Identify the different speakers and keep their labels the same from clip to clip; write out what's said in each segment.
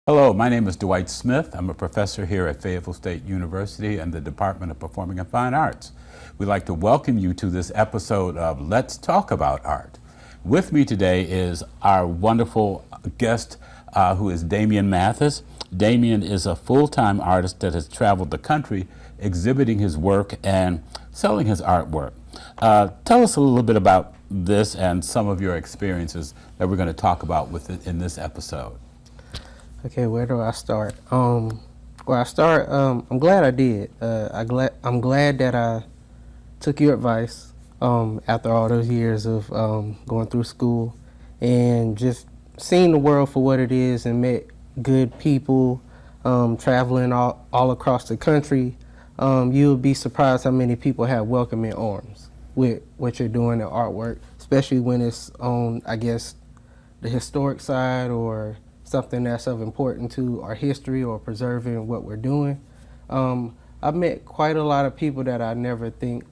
Speaker 1: Hello, my name is Dwight Smith. I'm a professor here at Fayetteville State University in the Department of Performing and Fine Arts. We'd like to welcome you to this episode of Let's Talk About Art. With me today is our wonderful guest who is Damien Mathis. Damien is a full-time artist that has traveled the country exhibiting his work and selling his artwork. Tell us a little bit about this and some of your experiences that we're going to talk about with it in this episode.
Speaker 2: Okay, where do I start? I'm glad I did. I'm glad that I took your advice after all those years of going through school and just seeing the world for what it is and met good people, traveling all across the country. You'll be surprised how many people have welcoming arms with what you're doing in artwork, especially when it's on, I guess, the historic side or something that's of importance to our history or preserving what we're doing. I've met quite a lot of people that I never think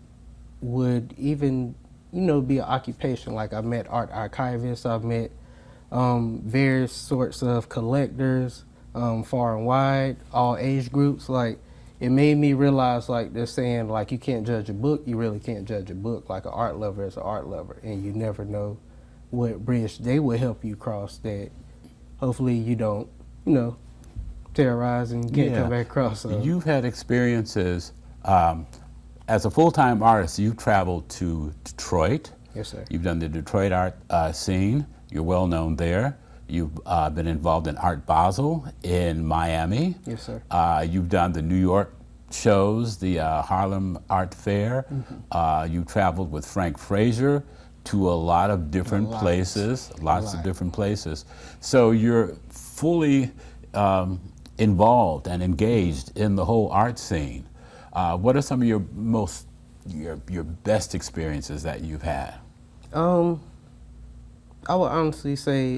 Speaker 2: would even, be an occupation. Like I've met art archivists, I've met various sorts of collectors, far and wide, all age groups. Like it made me realize, like they're saying, like you can't judge a book, you really can't judge a book. Like an art lover is an art lover, and you never know what bridge they will help you cross that hopefully you don't, terrorize and can't come back across. So.
Speaker 1: You've had experiences as a full-time artist. You've traveled to Detroit.
Speaker 2: Yes, sir.
Speaker 1: You've done the Detroit art scene. You're well known there. You've been involved in Art Basel in Miami.
Speaker 2: Yes, sir.
Speaker 1: You've done the New York shows, the Harlem Art Fair. Mm-hmm. You've traveled with Frank Frazier to a lot of different places, lots of different places. So you're fully involved and engaged in the whole art scene. What are some of your your best experiences that you've had?
Speaker 2: I would honestly say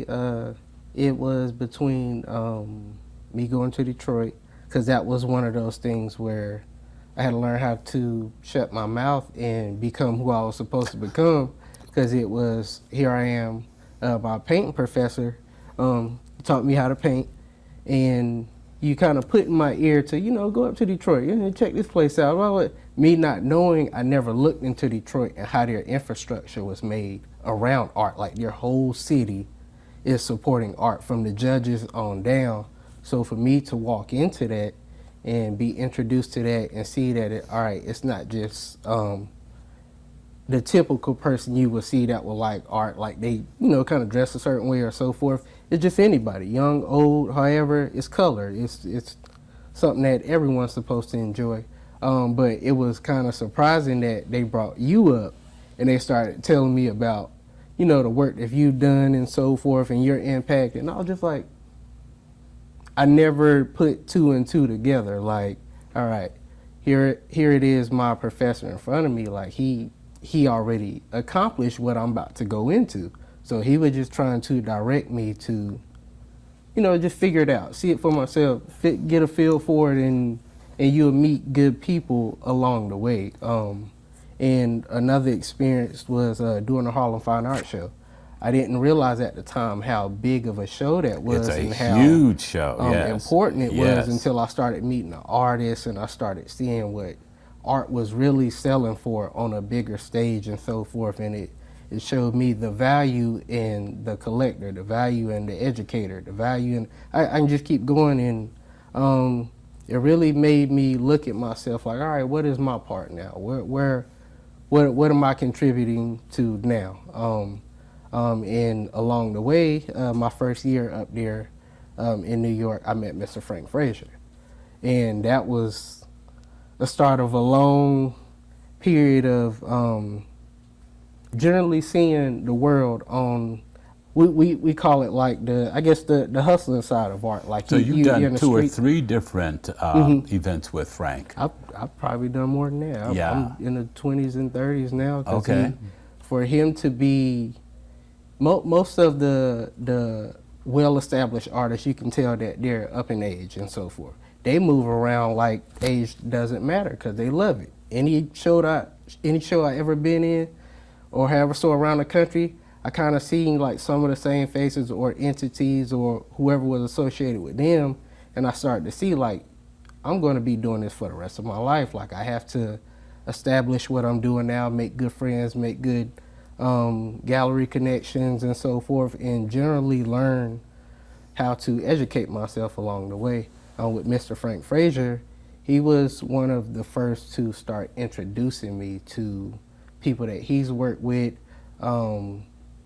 Speaker 2: it was between me going to Detroit, because that was one of those things where I had to learn how to shut my mouth and become who I was supposed to become. Because it was, here I am, my painting professor taught me how to paint, and you kind of put in my ear to, go up to Detroit and check this place out. Well, me not knowing, I never looked into Detroit and how their infrastructure was made around art. Like their whole city is supporting art from the judges on down. So for me to walk into that and be introduced to that and see that, it's not just the typical person you would see that would like art, like they, kind of dress a certain way or so forth. It's just anybody, young, old, however, it's color. It's something that everyone's supposed to enjoy. But it was kind of surprising that they brought you up and they started telling me about, the work that you've done and so forth and your impact. And I was just like, I never put two and two together. Like, all right, here it is, my professor in front of me. Like he already accomplished what I'm about to go into. So he was just trying to direct me to, just figure it out, see it for myself, get a feel for it, and you'll meet good people along the way. And another experience was doing the Harlem Fine Art Show. I didn't realize at the time how big of a show that was.
Speaker 1: It's a
Speaker 2: and how
Speaker 1: huge show, yes.
Speaker 2: Important it was until I started meeting the artists and I started seeing what art was really selling for on a bigger stage and so forth, and it showed me the value in the collector, the value in the educator, the value in, I can just keep going, and it really made me look at myself like, all right, what is my part now? What am I contributing to now? And along the way, my first year up there in New York, I met Mr. Frank Frazier, and that was the start of a long period of generally seeing the world on, we call it like the hustling side of art. Like
Speaker 1: so you've done two or three different events with Frank.
Speaker 2: I've probably done more than that.
Speaker 1: Yeah.
Speaker 2: I'm in the 20s and 30s now.
Speaker 1: Okay.
Speaker 2: For him to be, most of the well-established artists, you can tell that they're up in age and so forth. They move around like age doesn't matter because they love it. Any show I ever been in or however saw around the country, I kind of seen like some of the same faces or entities or whoever was associated with them, and I started to see like, I'm going to be doing this for the rest of my life. Like, I have to establish what I'm doing now, make good friends, make good gallery connections and so forth, and generally learn how to educate myself along the way. With Mr. Frank Frazier, he was one of the first to start introducing me to people that he's worked with,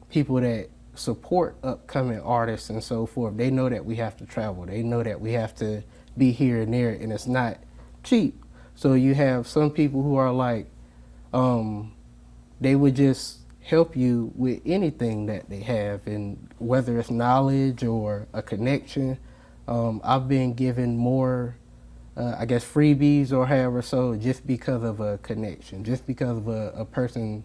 Speaker 2: people that support upcoming artists and so forth. They know that we have to travel. They know that we have to be here and there, and it's not cheap. So you have some people who are like, they would just help you with anything that they have, and whether it's knowledge or a connection. I've been given more, I guess, freebies or however, so just because of a connection, just because of a person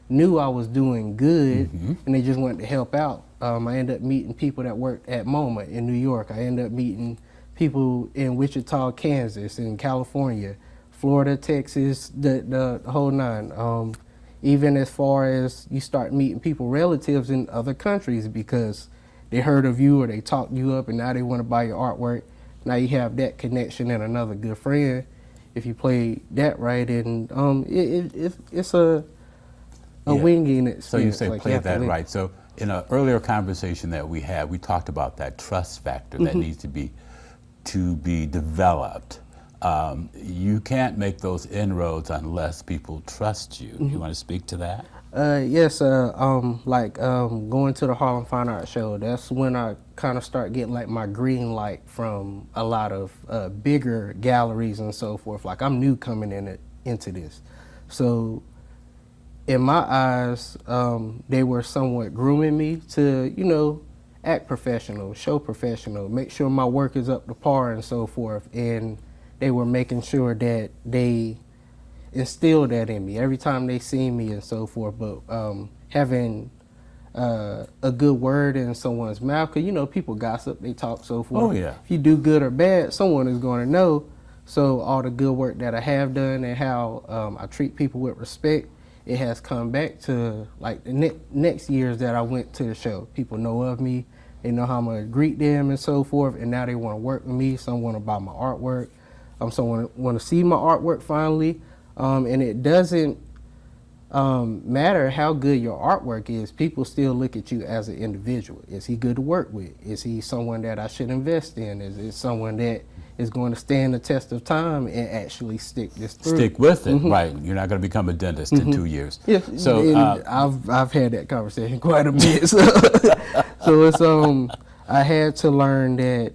Speaker 2: knew I was doing good, and they just wanted to help out. I ended up meeting people that worked at MoMA in New York. I ended up meeting people in Wichita, Kansas, in California, Florida, Texas, the whole nine. Even as far as you start meeting people, relatives in other countries, because they heard of you or they talked you up and now they want to buy your artwork. Now you have that connection and another good friend if you play that right. And it's a winging experience.
Speaker 1: So you say
Speaker 2: like
Speaker 1: play that right. So in an earlier conversation that we had, we talked about that trust factor that needs to be developed. You can't make those inroads unless people trust you. You want to speak to that?
Speaker 2: Yes, going to the Harlem Fine Art Show, that's when I kind of start getting like my green light from a lot of bigger galleries and so forth. Like, I'm new coming into this. So in my eyes, they were somewhat grooming me to, act professional, show professional, make sure my work is up to par and so forth. And they were making sure that they instilled that in me every time they see me and so forth. But having a good word in someone's mouth, because people gossip, they talk, so forth.
Speaker 1: Oh yeah.
Speaker 2: If you do good or bad, someone is going to know. So all the good work that I have done and how I treat people with respect, it has come back to like the next years that I went to the show. People know of me, they know how I'm gonna greet them and so forth, and now they want to work with me. Some want to buy my artwork. Someone want to see my artwork finally, and it doesn't matter how good your artwork is. People still look at you as an individual. Is he good to work with? Is he someone that I should invest in? Is it someone that is going to stand the test of time and actually stick this through?
Speaker 1: Stick with it, right? You're not going to become a dentist in 2 years.
Speaker 2: Yeah,
Speaker 1: so
Speaker 2: I've had that conversation quite a bit. So it's I had to learn that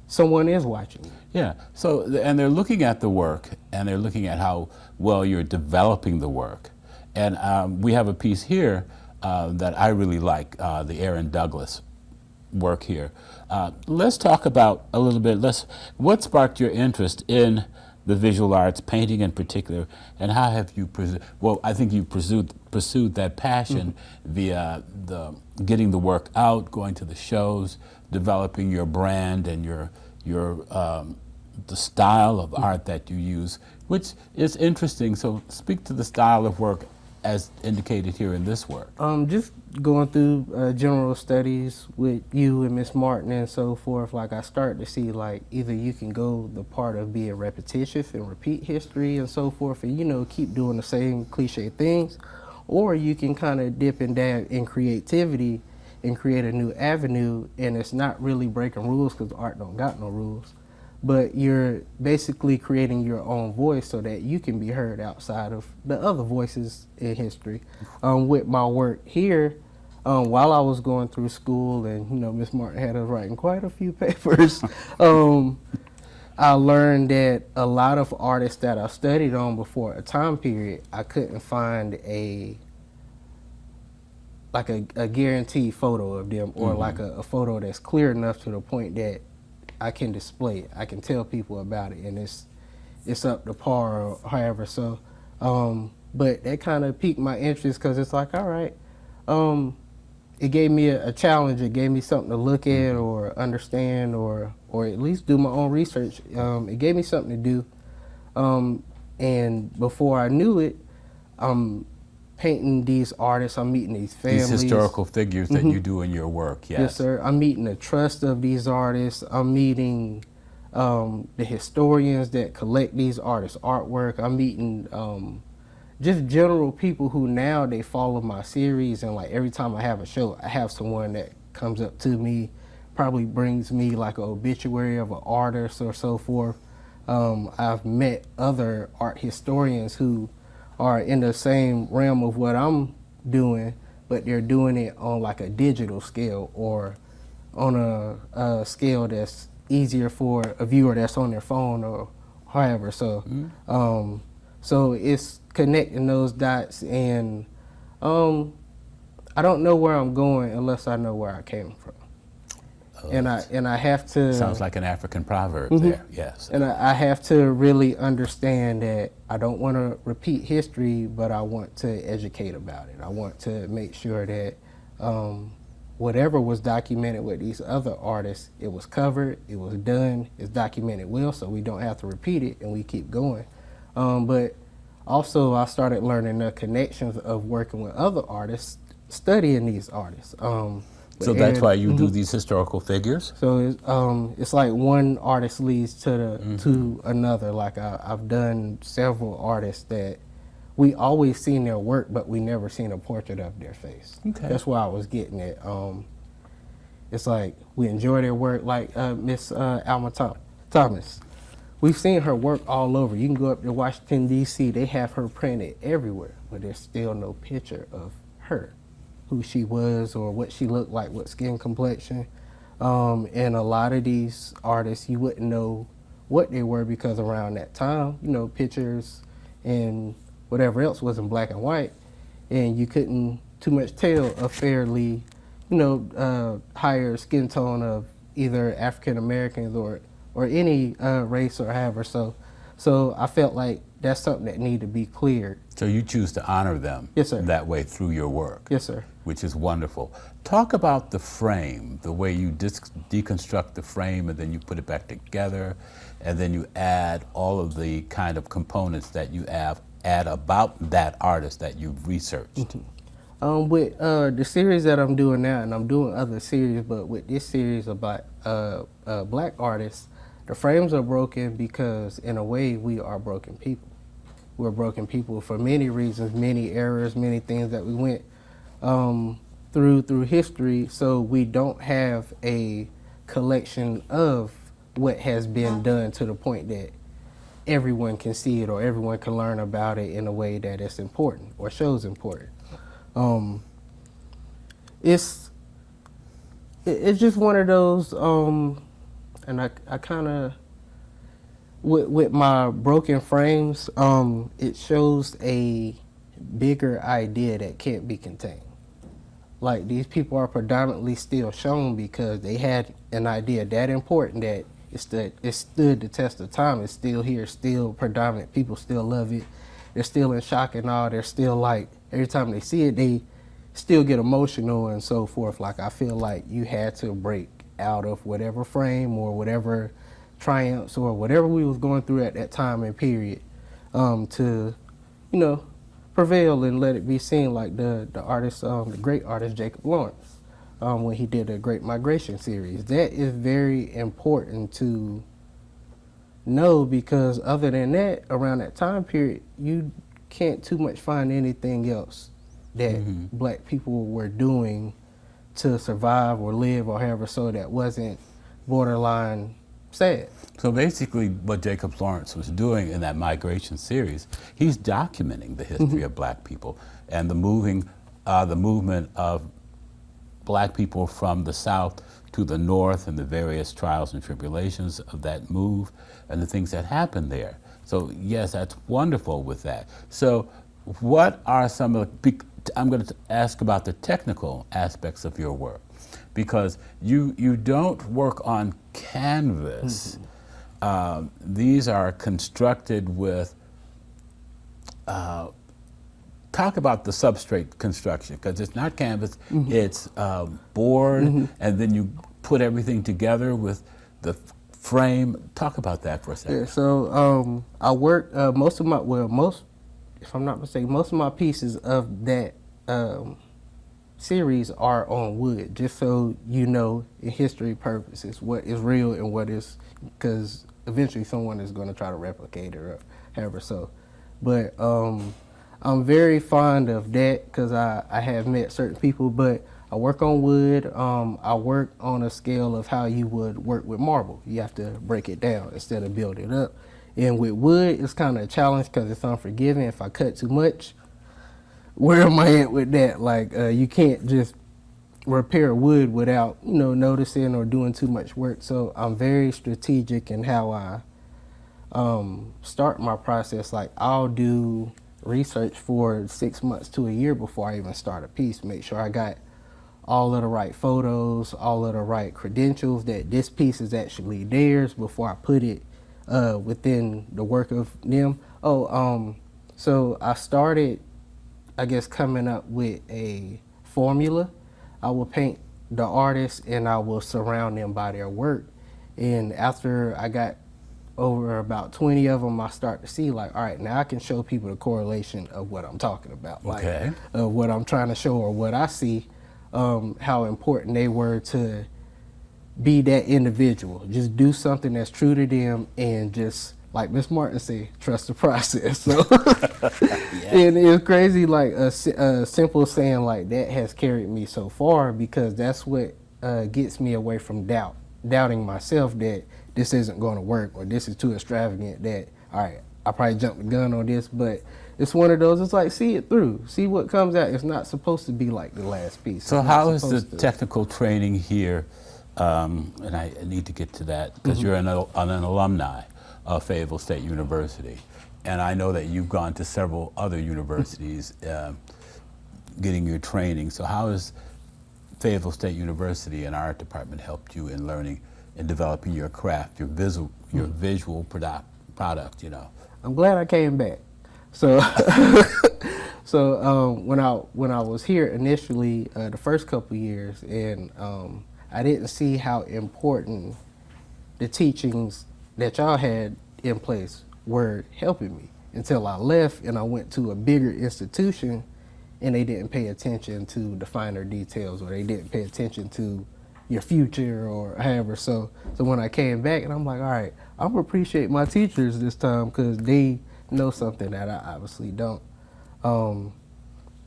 Speaker 2: someone is watching.
Speaker 1: Yeah, so, and they're looking at the work, and they're looking at how well you're developing the work. And we have a piece here that I really like, the Aaron Douglas work here. Let's talk about a little bit, what sparked your interest in the visual arts, painting in particular, and how have you, I think you pursued that passion via getting the work out, going to the shows, developing your brand and your the style of art that you use, which is interesting. So speak to the style of work as indicated here in this work.
Speaker 2: Just going through general studies with you and Miss Martin and so forth, like I started to see like either you can go the part of being repetitious and repeat history and so forth and keep doing the same cliche things, or you can kind of dip and dab in creativity and create a new avenue, and it's not really breaking rules because art don't got no rules. But you're basically creating your own voice so that you can be heard outside of the other voices in history. With my work here, while I was going through school, and Miss Martin had us writing quite a few papers, I learned that a lot of artists that I studied on before a time period, I couldn't find a guaranteed photo of them, or like a photo that's clear enough to the point that I can display it. I can tell people about it, and it's up to par or however. So, but that kind of piqued my interest because it's like, all right, it gave me a challenge. It gave me something to look at or understand or at least do my own research. It gave me something to do, and before I knew it, painting these artists. I'm meeting these families.
Speaker 1: These historical figures that you do in your work, yes.
Speaker 2: Yes, sir. I'm meeting the trust of these artists. I'm meeting the historians that collect these artists' artwork. I'm meeting just general people who now they follow my series, and like every time I have a show, I have someone that comes up to me, probably brings me like an obituary of an artist or so forth. I've met other art historians who are in the same realm of what I'm doing, but they're doing it on like a digital scale or on a scale that's easier for a viewer that's on their phone or however. So, so it's connecting those dots, and I don't know where I'm going unless I know where I came from. And I have to.
Speaker 1: Sounds like an African proverb there, yes.
Speaker 2: And I have to really understand that I don't want to repeat history, but I want to educate about it. I want to make sure that whatever was documented with these other artists, it was covered, it was done, it's documented well, so we don't have to repeat it and we keep going. But also I started learning the connections of working with other artists, studying these artists.
Speaker 1: So that's why you do these historical figures?
Speaker 2: So it's like one artist leads to another. Like I've done several artists that we always seen their work, but we never seen a portrait of their face.
Speaker 1: Okay.
Speaker 2: That's why I was getting it. It's like we enjoy their work, like Miss Alma Thomas. We've seen her work all over. You can go up to Washington, D.C., they have her printed everywhere, but there's still no picture of her, who she was or what she looked like, what skin complexion. And a lot of these artists, you wouldn't know what they were because around that time, you know, pictures and whatever else was in black and white, and you couldn't too much tell a fairly, you know, higher skin tone of either African Americans or any race or however. So I felt like that's something that needed to be cleared.
Speaker 1: So you choose to honor them,
Speaker 2: yes, sir,
Speaker 1: that way through your work.
Speaker 2: Yes, sir.
Speaker 1: Which is wonderful. Talk about the frame, the way you deconstruct the frame and then you put it back together, and then you add all of the kind of components that you add about that artist that you've researched.
Speaker 2: With the series that I'm doing now, and I'm doing other series, but with this series about black artists, the frames are broken because in a way we are broken people. We're broken people for many reasons, many errors, many things that we went through history, so we don't have a collection of what has been done to the point that everyone can see it or everyone can learn about it in a way that it's important or shows important. It's just one of those, and I kind of, with my broken frames, it shows a bigger idea that can't be contained. Like, these people are predominantly still shown because they had an idea that important that it stood the test of time. It's still here, still predominant. People still love it. They're still in shock and awe. They're still like, every time they see it, they still get emotional and so forth. Like, I feel like you had to break out of whatever frame or whatever triumphs or whatever we was going through at that time and period to, you know, prevail and let it be seen, like the artist, the great artist Jacob Lawrence, when he did a Great Migration series. That is very important to know, because other than that, around that time period, you can't too much find anything else that black people were doing to survive or live or however, so that wasn't borderline sad.
Speaker 1: So basically what Jacob Lawrence was doing in that migration series, he's documenting the history of black people and the movement of black people from the South to the North and the various trials and tribulations of that move and the things that happened there. So yes, that's wonderful with that. So what are some of the, I'm going to ask about the technical aspects of your work, because you don't work on canvas. These are constructed with, talk about the substrate construction, because it's not canvas, it's board, and then you put everything together with the frame. Talk about that for a second.
Speaker 2: Yeah, so I work, most if I'm not mistaken, most of my pieces of that series are on wood, just so you know, in history purposes, what is real and what is, because eventually someone is going to try to replicate it or however so. But I'm very fond of that because I have met certain people, but I work on wood. I work on a scale of how you would work with marble. You have to break it down instead of build it up. And with wood, it's kind of a challenge because it's unforgiving. If I cut too much, where am I at with that? Like, you can't just repair wood without, noticing or doing too much work. So I'm very strategic in how I start my process. Like, I'll do research for 6 months to a year before I even start a piece. Make sure I got all of the right photos, all of the right credentials, that this piece is actually theirs before I put it within the work of them. So I started, I guess, coming up with a formula. I will paint the artist and I will surround them by their work. And after I got over about 20 of them, I start to see, like, all right, now I can show people the correlation of what I'm talking about, like what I'm trying to show or what I see, how important they were to be that individual. Just do something that's true to them and just, like Miss Martin said, trust the process. So, and it's crazy, like a simple saying like that has carried me so far because that's what gets me away from doubting myself that this isn't going to work or this is too extravagant, that, all right, I probably jumped the gun on this, but it's one of those, it's like, see it through, see what comes out. It's not supposed to be like the last piece.
Speaker 1: So how is the technical training here, and I need to get to that, because you're an alumni of Fayetteville State University, and I know that you've gone to several other universities getting your training. So how has Fayetteville State University and our art department helped you in learning and developing your craft, your visual product,
Speaker 2: I'm glad I came back. So, when I was here initially, the first couple years, and I didn't see how important the teachings that y'all had in place were helping me until I left and I went to a bigger institution and they didn't pay attention to the finer details, or they didn't pay attention to your future or however. So when I came back, and I'm like, all right, I'm gonna appreciate my teachers this time because they know something that I obviously don't.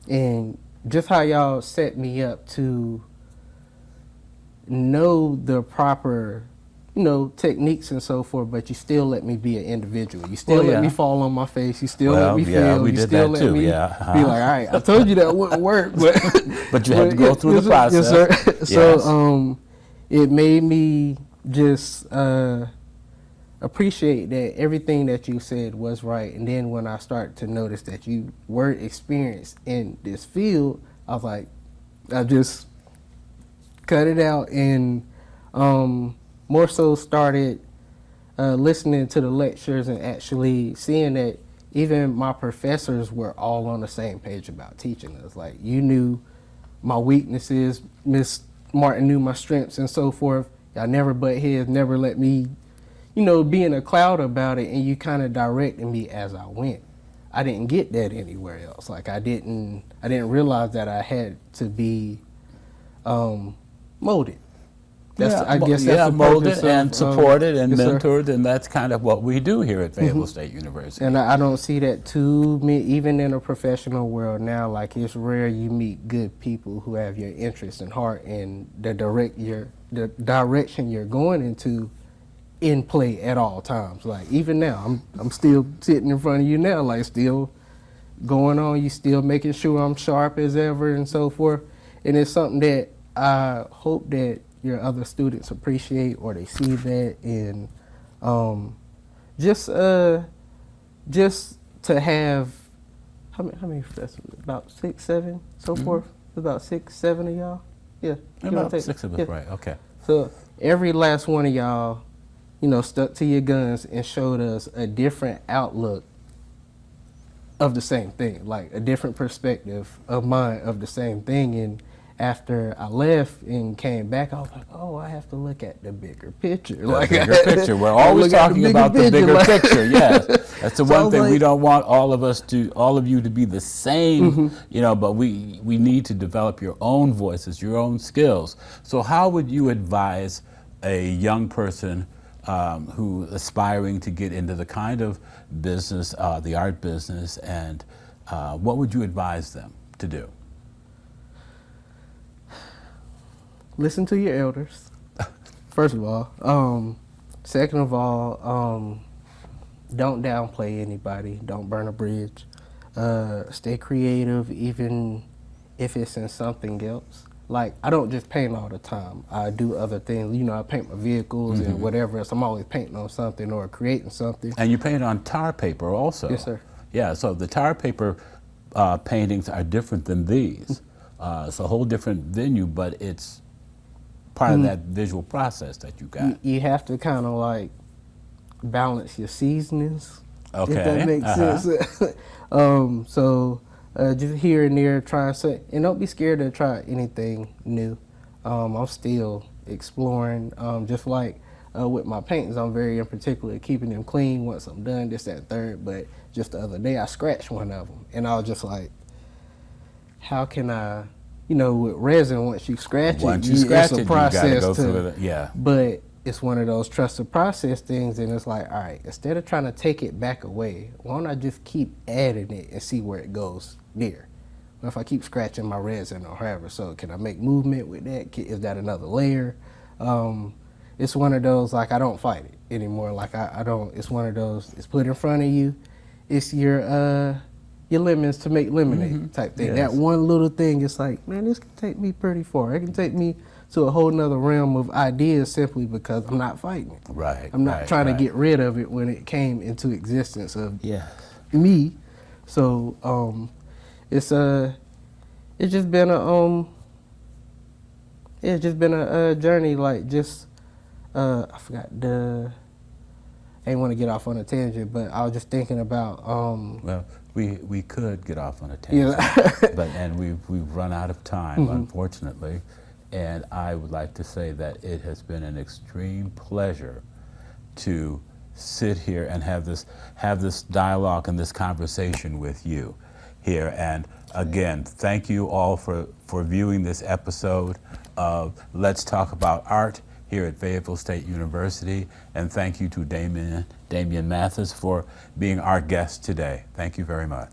Speaker 2: And just how y'all set me up to know the proper, techniques and so forth, but you still let me be an individual. You still let me fall on my face. You still let me fail. You still let me be like, all right, I told you that wouldn't work,
Speaker 1: but you had to go through the process.
Speaker 2: Yes, sir. So it made me just appreciate that everything that you said was right. And then when I started to notice that you were experienced in this field, I was like, I just cut it out and more so started listening to the lectures and actually seeing that even my professors were all on the same page about teaching us. Like, you knew my weaknesses, Miss Martin knew my strengths and so forth. Y'all never butt heads, never let me, be in a cloud about it, and you kind of directed me as I went. I didn't get that anywhere else. Like, I didn't realize that I had to be molded. I guess that's
Speaker 1: molded and supported and mentored, and that's kind of what we do here at Fayetteville State University.
Speaker 2: And I don't see that too many, even in a professional world now. Like, it's rare you meet good people who have your interest in heart and the direction you're going into in play at all times. Like, even now, I'm still sitting in front of you now, like, still going on. You still making sure I'm sharp as ever and so forth. And it's something that I hope that your other students appreciate, or they see that, and just to have how many professors? About 6, 7, so forth. About 6, 7 of y'all. Yeah,
Speaker 1: about 6 of us, right? Okay.
Speaker 2: So every last one of y'all, stuck to your guns and showed us a different outlook of the same thing, like a different perspective of mine of the same thing, and after I left and came back, I was like, oh, I have to look at the bigger picture.
Speaker 1: The bigger picture. We're always talking about the bigger picture. Yes, that's the one thing we don't want all of you to be the same. You know, but we need to develop your own voices, your own skills. So, how would you advise a young person who is aspiring to get into the kind of business, the art business, and what would you advise them to do?
Speaker 2: Listen to your elders, first of all. Second of all, don't downplay anybody. Don't burn a bridge. Stay creative, even if it's in something else. Like, I don't just paint all the time. I do other things. You know, I paint my vehicles and whatever else. I'm always painting on something or creating something.
Speaker 1: And you paint on tar paper also.
Speaker 2: Yes, sir.
Speaker 1: Yeah, so the tar paper paintings are different than these. It's a whole different venue, but it's part of that visual process that you got.
Speaker 2: You have to kind of like balance your seasonings,
Speaker 1: Okay.
Speaker 2: if that makes sense. So just here and there, try and don't be scared to try anything new. I'm still exploring, just like with my paintings, I'm very in particular keeping them clean once I'm done, this, that, third. But just the other day, I scratched one of them, and I was just like, how can I, you know, with resin, once you scratch it's a process
Speaker 1: you gotta go through it. Yeah.
Speaker 2: But it's one of those trust the process things, and it's like, all right, instead of trying to take it back away, why don't I just keep adding it and see where it goes there? Well, if I keep scratching my resin or however, so can I make movement with that? Is that another layer? It's one of those, like, I don't fight it anymore. Like, I don't, it's one of those, it's put in front of you. It's your lemons to make lemonade type thing.
Speaker 1: Yes.
Speaker 2: That one little thing, it's like, man, this can take me pretty far. It can take me to a whole nother realm of ideas simply because I'm not fighting it.
Speaker 1: Right.
Speaker 2: I'm not trying to get rid of it when it came into existence of me. So it's just been a journey, like just I forgot I ain't want to get off on a tangent, but I was just thinking about
Speaker 1: well, we could get off on a tangent, and we've run out of time, unfortunately. And I would like to say that it has been an extreme pleasure to sit here and have this dialogue and this conversation with you here. And again, thank you all for viewing this episode of Let's Talk About Art here at Fayetteville State University. And thank you to Damien Mathis for being our guest today. Thank you very much.